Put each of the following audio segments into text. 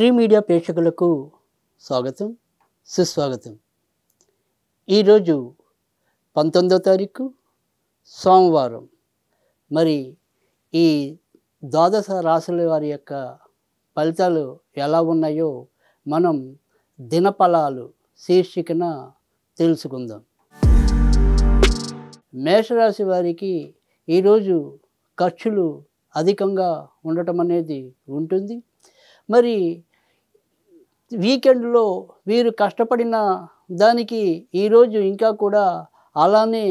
Tree media ప్రేక్షకులకు స్వాగతం, సుస్వాగతం. ఈరోజు 19వ తారీఖు సోమవారం. మరి ఈ ద్వాదశ రాశుల వారి యొక్క ఫలితాలు ఎలా ఉన్నాయో మనం దినఫలాలు శీర్షికన తెలుసుకుందాం. మేషరాశి వారికి ఈరోజు ఖర్చులు అధికంగా ఉండటం అనేది ఉంటుంది. మరి వీకెండ్లో వీరు కష్టపడిన దానికి ఈరోజు ఇంకా కూడా అలానే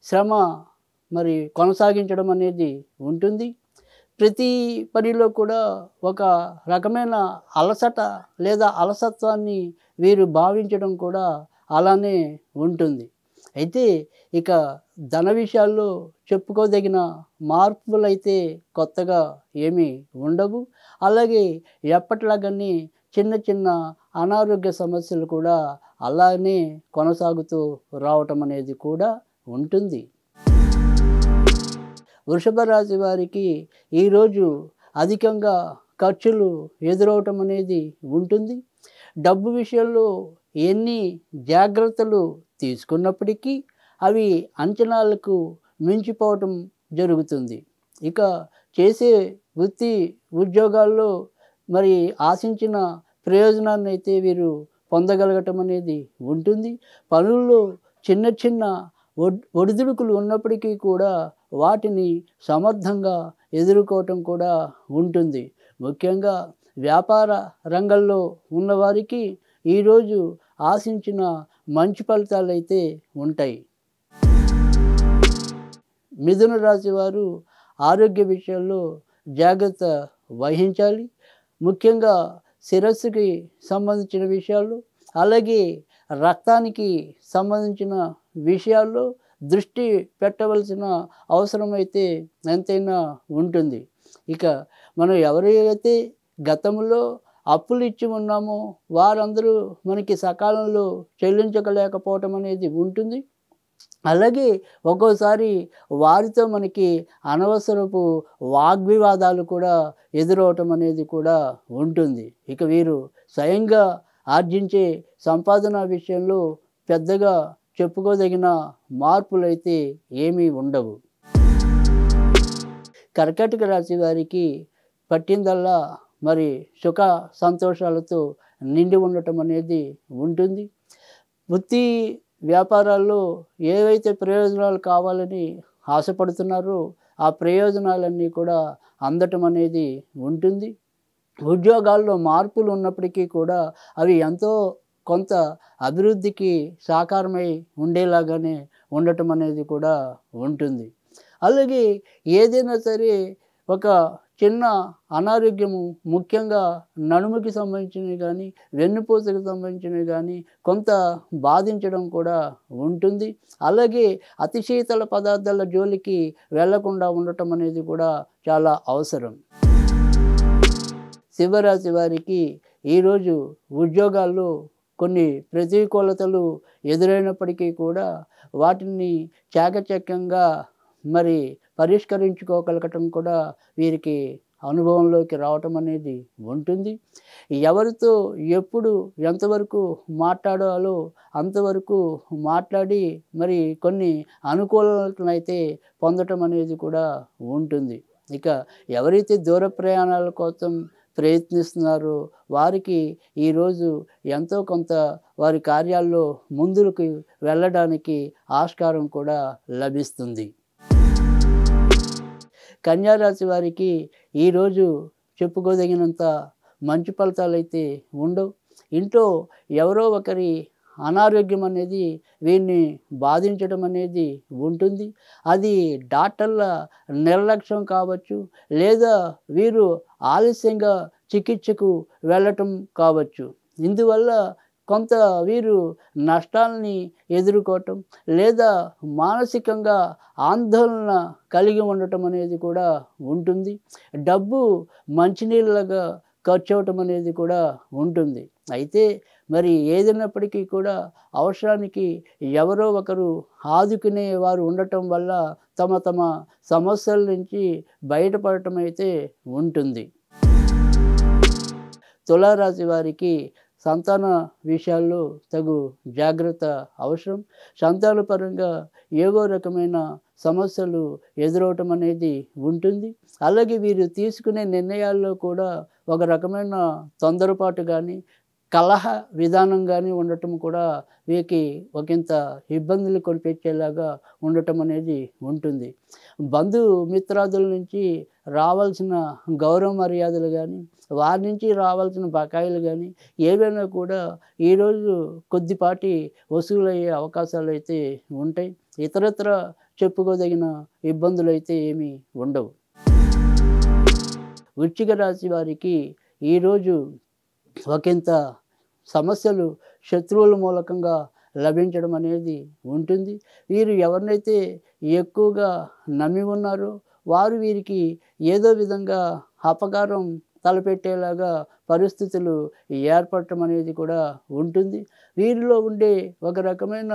శ్రమ మరి కొనసాగించడం అనేది ఉంటుంది. ప్రతి పనిలో కూడా ఒక రకమైన అలసట లేదా అలసత్వాన్ని వీరు భావించడం కూడా అలానే ఉంటుంది. అయితే ఇక ధన విషయాల్లో చెప్పుకోదగిన మార్పులైతే కొత్తగా ఏమీ ఉండవు. అలాగే ఎప్పటిలాగానే చిన్న చిన్న అనారోగ్య సమస్యలు కూడా అలానే కొనసాగుతూ రావటం అనేది కూడా ఉంటుంది. వృషభ రాశి వారికి ఈరోజు అధికంగా ఖర్చులు ఎదురవటం అనేది ఉంటుంది. డబ్బు విషయంలో ఎన్ని జాగ్రత్తలు తీసుకున్నప్పటికీ అవి అంచనాలకు మించిపోవటం జరుగుతుంది. ఇక చేసే వృత్తి ఉద్యోగాల్లో మరి ఆశించిన ప్రయోజనాన్ని అయితే వీరు పొందగలగటం అనేది ఉంటుంది. పనుల్లో చిన్న చిన్న ఒడిదుడుకులు ఉన్నప్పటికీ కూడా వాటిని సమర్థంగా ఎదుర్కోవటం కూడా ఉంటుంది. ముఖ్యంగా వ్యాపార రంగంలో ఉన్నవారికి ఈరోజు ఆశించిన మంచి ఫలితాలు అయితే ఉంటాయి. మిథున రాశి వారు ఆరోగ్య విషయాల్లో జాగ్రత్త వహించాలి. ముఖ్యంగా శిరస్సుకి సంబంధించిన విషయాల్లో అలాగే రక్తానికి సంబంధించిన విషయాల్లో దృష్టి పెట్టవలసిన అవసరం అయితే ఎంతైనా ఉంటుంది. ఇక మనం ఎవరైతే గతంలో అప్పులు ఇచ్చి ఉన్నామో వారందరూ మనకి సకాలంలో చెల్లించలేకపోవటం అనేది ఉంటుంది. అలాగే ఒక్కోసారి వారితో మనకి అనవసరపు వాగ్వివాదాలు కూడా ఎదురవటం అనేది కూడా ఉంటుంది. ఇక వీరు స్వయంగా ఆర్జించే సంపాదన విషయంలో పెద్దగా చెప్పుకోదగిన మార్పులైతే ఏమీ ఉండవు. కర్కాటక రాశి వారికి పట్టిందల్లా మరి సుఖ సంతోషాలతో నిండి ఉండటం అనేది ఉంటుంది. వృత్తి వ్యాపారాల్లో ఏవైతే ప్రయోజనాలు కావాలని ఆశపడుతున్నారో ఆ ప్రయోజనాలన్నీ కూడా అందటం అనేది ఉంటుంది. ఉద్యోగాల్లో మార్పులు ఉన్నప్పటికీ కూడా అవి ఎంతో కొంత అభివృద్ధికి సాకారమై ఉండేలాగానే ఉండటం అనేది కూడా ఉంటుంది. అలాగే ఏదైనా సరే ఒక చిన్న అనారోగ్యము ముఖ్యంగా నడుముకి సంబంధించినవి కానీ వెన్నుపూసకు సంబంధించినవి కానీ కొంత బాధించడం కూడా ఉంటుంది. అలాగే అతి శీతల పదార్థాల జోలికి వెళ్లకుండా ఉండటం అనేది కూడా చాలా అవసరం. సింహరాశి వారికి ఈరోజు ఉద్యోగాల్లో కొన్ని ప్రతికూలతలు ఎదురైనప్పటికీ కూడా వాటిని చాకచక్యంగా మరి పరిష్కరించుకోగలగటం కూడా వీరికి అనుభవంలోకి రావటం అనేది ఉంటుంది. ఎవరితో ఎప్పుడు ఎంతవరకు మాట్లాడాలో అంతవరకు మాట్లాడి మరి కొన్ని అనుకూలతలైతే పొందటం అనేది కూడా ఉంటుంది. ఇక ఎవరైతే దూర ప్రయాణాల కోసం ప్రయత్నిస్తున్నారో వారికి ఈరోజు ఎంతో కొంత వారి కార్యాల్లో ముందుకు వెళ్ళడానికి ఆస్కారం కూడా లభిస్తుంది. కన్యారాశి వారికి ఈరోజు చెప్పుకోదగినంత మంచి ఫలితాలు అయితే ఉండవు. ఇంట్లో ఎవరో ఒకరి అనారోగ్యం అనేది వీరిని బాధించడం అనేది ఉంటుంది. అది డాక్టర్ల నిర్లక్ష్యం కావచ్చు, లేదా వీరు ఆలస్యంగా చికిత్సకు వెళ్ళటం కావచ్చు. ఇందువల్ల కొంత వీరు నష్టాలని ఎదుర్కోవటం లేదా మానసికంగా ఆందోళన కలిగి ఉండటం అనేది కూడా ఉంటుంది. డబ్బు మంచినీళ్ళగా ఖర్చు అవటం అనేది కూడా ఉంటుంది. అయితే మరి ఏదైనప్పటికీ కూడా అవసరానికి ఎవరో ఒకరు ఆదుకునే వారు ఉండటం వల్ల తమ తమ సమస్యల నుంచి బయటపడటం అయితే ఉంటుంది. తులారాశి వారికి సంతాన విషయాల్లో తగు జాగ్రత్త అవసరం. సంతానపరంగా ఏవో రకమైన సమస్యలు ఎదురవటం అనేది ఉంటుంది. అలాగే వీరు తీసుకునే నిర్ణయాల్లో కూడా ఒక రకమైన తొందరపాటు కానీ, కలహ విధానం గాని ఉండటం కూడా వీరికి ఒకంత ఇబ్బందులు కొనిపెట్టేలాగా ఉండటం అనేది ఉంటుంది. బంధుమిత్రాదుల నుంచి రావాల్సిన గౌరవ మర్యాదలు గానీ, వారి నుంచి రావాల్సిన బకాయిలు గానీ, ఏవైనా కూడా ఈరోజు కొద్దిపాటి వసూలయ్యే అవకాశాలైతే ఉంటాయి. ఇతరత్ర చెప్పుకోదగిన ఇబ్బందులైతే ఏమీ ఉండవు. వృశ్చిక రాశి వారికి ఈరోజు ఒకంత సమస్యలు శత్రువుల మూలకంగా లభించడం అనేది ఉంటుంది. వీరు ఎవరినైతే ఎక్కువగా నమ్మి ఉన్నారో వారు వీరికి ఏదో విధంగా అపకారం తలపెట్టేలాగా పరిస్థితులు ఏర్పడటం అనేది కూడా ఉంటుంది. వీరిలో ఉండే ఒక రకమైన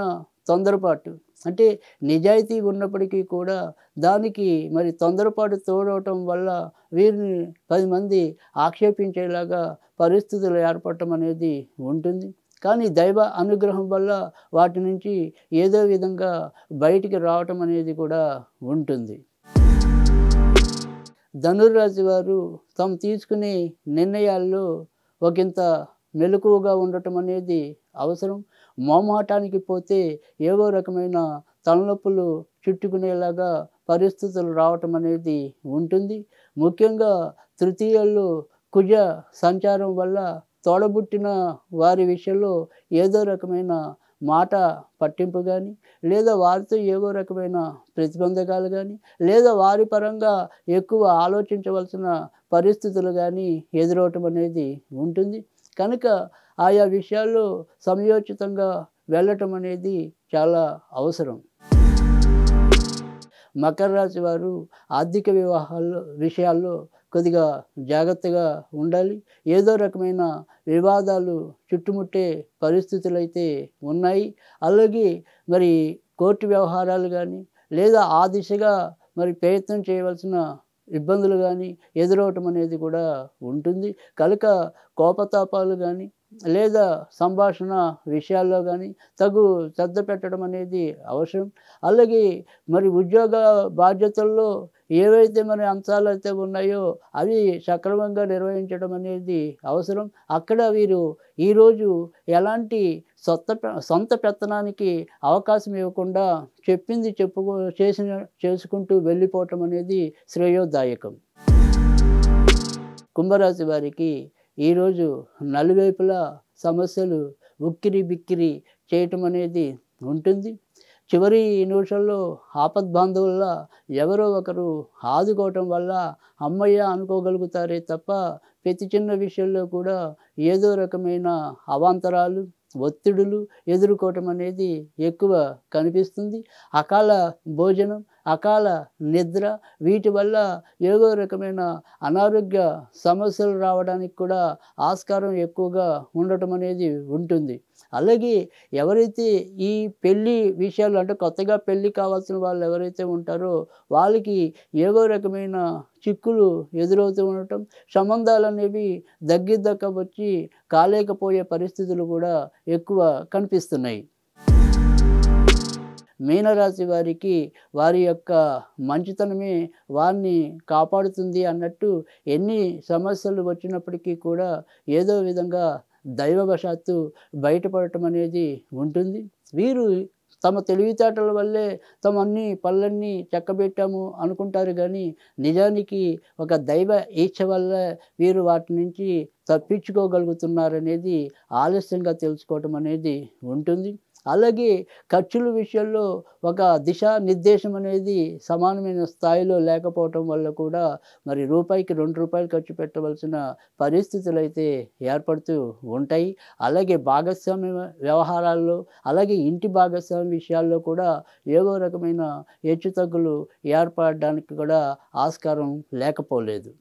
తొందరపాటు, అంటే నిజాయితీ ఉన్నప్పటికీ కూడా దానికి మరి తొందరపాటు తోడవటం వల్ల వీరిని 10 మంది ఆక్షేపించేలాగా పరిస్థితులు ఏర్పడటం అనేది ఉంటుంది. కానీ దైవ అనుగ్రహం వల్ల వాటి నుంచి ఏదో విధంగా బయటికి రావటం అనేది కూడా ఉంటుంది. ధనుర్రాశి వారు తాము తీసుకునే నిర్ణయాల్లో ఒకంత మెలకువగా ఉండటం అనేది అవసరం. మొహమాటానికి పోతే ఏవో రకమైన తలనొప్పులు చుట్టుకునేలాగా పరిస్థితులు రావటం అనేది ఉంటుంది. ముఖ్యంగా తృతీయాల్లో కుజ సంచారం వల్ల తోడబుట్టిన వారి విషయంలో ఏదో రకమైన మాట పట్టింపు కానీ, లేదా వారితో ఏవో రకమైన ప్రతిబంధకాలు కానీ, లేదా వారి పరంగా ఎక్కువ ఆలోచించవలసిన పరిస్థితులు కానీ ఎదురవటం అనేది ఉంటుంది. కనుక ఆయా విషయాల్లో సమయోచితంగా వెళ్ళటం అనేది చాలా అవసరం. మకర రాశి వారు ఆర్థిక విషయాల్లో కొద్దిగా జాగ్రత్తగా ఉండాలి. ఏదో రకమైన వివాదాలు చుట్టుముట్టే పరిస్థితులైతే ఉన్నాయి. అలాగే మరి కోర్టు వ్యవహారాలు కానీ, లేదా ఆ దిశగా మరి ప్రయత్నం చేయవలసిన ఇబ్బందులు కానీ ఎదురవటం అనేది కూడా ఉంటుంది. కనుక కోపతాపాలు కానీ, లేదా సంభాషణ విషయాల్లో కానీ తగు శ్రద్ధ పెట్టడం అనేది అవసరం. అలాగే మరి ఉద్యోగ బాధ్యతల్లో ఏవైతే మరి అంశాలైతే ఉన్నాయో అవి సక్రమంగా నిర్వహించడం అనేది అవసరం. అక్కడ వీరు ఈరోజు ఎలాంటి సొంత పెత్తనానికి అవకాశం ఇవ్వకుండా చెప్పింది చేసుకుంటూ వెళ్ళిపోవటం అనేది శ్రేయోదాయకం. కుంభరాశి వారికి ఈరోజు నలువైపులా సమస్యలు ఉక్కిరి బిక్కిరి చేయటం అనేది ఉంటుంది. చివరి నిమిషంలో ఆపద్బాంధవుల్లా ఎవరో ఒకరు ఆదుకోవటం వల్ల అమ్మయ్య అనుకోగలుగుతారే తప్ప ప్రతి చిన్న విషయంలో కూడా ఏదో రకమైన అవాంతరాలు, ఒత్తిడులు ఎదుర్కోవటం అనేది ఎక్కువ కనిపిస్తుంది. అకాల భోజనం, అకాల నిద్ర, వీటి వల్ల ఏదో రకమైన అనారోగ్య సమస్యలు రావడానికి కూడా ఆస్కారం ఎక్కువగా ఉండటం అనేది ఉంటుంది. అలాగే ఎవరైతే ఈ పెళ్ళి విషయాలు, అంటే కొత్తగా పెళ్ళి కావాల్సిన వాళ్ళు ఎవరైతే ఉంటారో వాళ్ళకి ఏవో రకమైన చిక్కులు ఎదురవుతూ ఉండటం, సంబంధాలు అనేవి దగ్గర వచ్చి కాలేకపోయే పరిస్థితులు కూడా ఎక్కువ కనిపిస్తున్నాయి. మీనరాశి వారికి వారి యొక్క మంచితనమే వారిని కాపాడుతుంది అన్నట్టు ఎన్ని సమస్యలు వచ్చినప్పటికీ కూడా ఏదో విధంగా దైవవశాత్తు బయటపడటం అనేది ఉంటుంది. వీరు తమ తెలివితేటల వల్లే తమ అన్ని పనులన్నీ చక్కబెట్టాము అనుకుంటారు కానీ నిజానికి ఒక దైవ ఈచ్ఛ వల్ల వీరు వాటి నుంచి తప్పించుకోగలుగుతున్నారనేది ఆలస్యంగా తెలుసుకోవటం అనేది ఉంటుంది. అలాగే ఖర్చుల విషయంలో ఒక దిశానిర్దేశం అనేది సమానమైన స్థాయిలో లేకపోవటం వల్ల కూడా మరి రూపాయికి 2 రూపాయలు ఖర్చు పెట్టవలసిన పరిస్థితులు అయితే ఏర్పడుతూ ఉంటాయి. అలాగే భాగస్వామ్య వ్యవహారాల్లో, అలాగే ఇంటి భాగస్వామ్య విషయాల్లో కూడా ఏవో రకమైన హెచ్చుతగ్గులు ఏర్పడడానికి కూడా ఆస్కారం లేకపోలేదు.